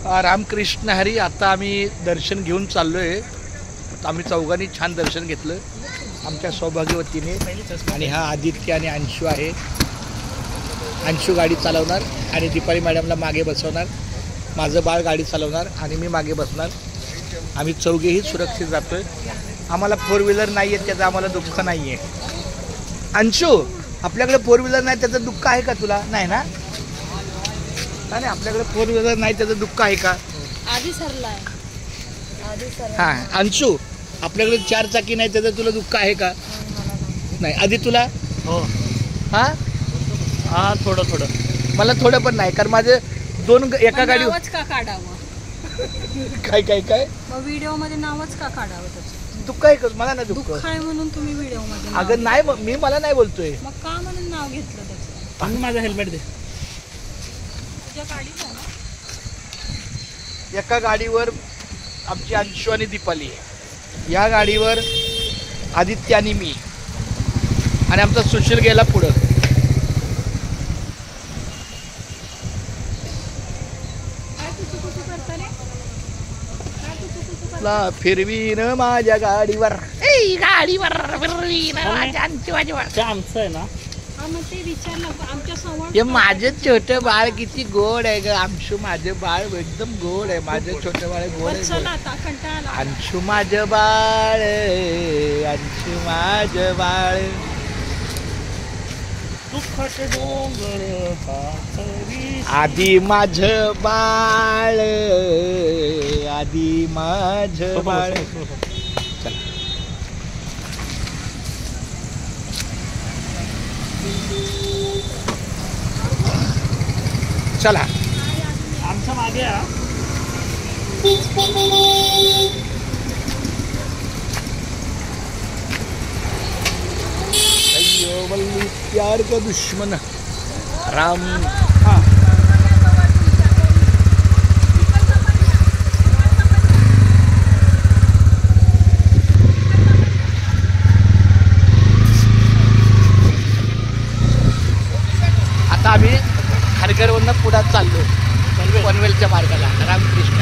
रामकृष्ण हरी. आता आम्ही दर्शन घेऊन चाललोय. आम्ही चौघांनी छान दर्शन घेतलं आमच्या सौभाग्यवतीने. आणि हा आदित्य आणि अंशू आहे. अंशू गाडी चालवणार आणि दीपाली मॅडमला मागे बसवणार. माझं बाळ गाडी चालवणार आणि मी मागे बसणार. आम्ही चौघेही सुरक्षित जातोय. आम्हाला फोर व्हीलर नाही आहे त्याचं आम्हाला दुःख नाही आहे. अंशू, आपल्याकडे फोर व्हीलर नाही त्याचं दुःख आहे का तुला? नाही ना? नाही, आपल्याकडे फोर व्हीलर नाही त्याचं दुःख आहे का? आधी सरलाय. हां अंशू, आपल्याकडे 4 चाकी नाही त्याचं तुला दुःख आहे का? नाही. आधी तुला? हो. हां हां, थोडं मला थोडं पण नाही, कारण माझे 2 एका गाडी. नावच का काढावं? काय काय काय मग व्हिडिओ मध्ये नावच का काढावं त्याचं? दुःख आहे का? मला ना दुःख दुःख आहे म्हणून तुम्ही व्हिडिओ मध्ये अगं नाही, मी मला नाही बोलतोय. मग का म्हणून नाव घेतलं त्याचं? आणि माझं हेल्मेट दे. तुझ्या गाडीत आहे ना? एका गाडीवर आमची अंशू आणि दीपाली, या गाडीवर आदित्य आणि मी, आणि आमचा सुशील गेला पुढं. फिरवीन माझ्या गाडीवर, गाडीवर फिरवीन माझ्या अंशू माझ्या. ते आमचं आहे ना. मग ते विचारलं आमच्या समोर. हे माझं छोटं बाळ किती गोड आहे ग अंशू. माझं बाळ एकदम गोड आहे. माझं छोटं बाळ गोड आहे. चला आता कंटाळा. अंशू माझं बाळ, अंशू माझं बाळ. दुःखाचे डोंगर पाथरी. आधी माझं बाळ, आधी माझं बाळ. चला आमच्या मागे या. अय्यो वल्ली प्यार का दुश्मन राम. आता आम्ही खारघरवरनं पुढे चाललो पनवेलच्या मार्गाला. रामकृष्ण.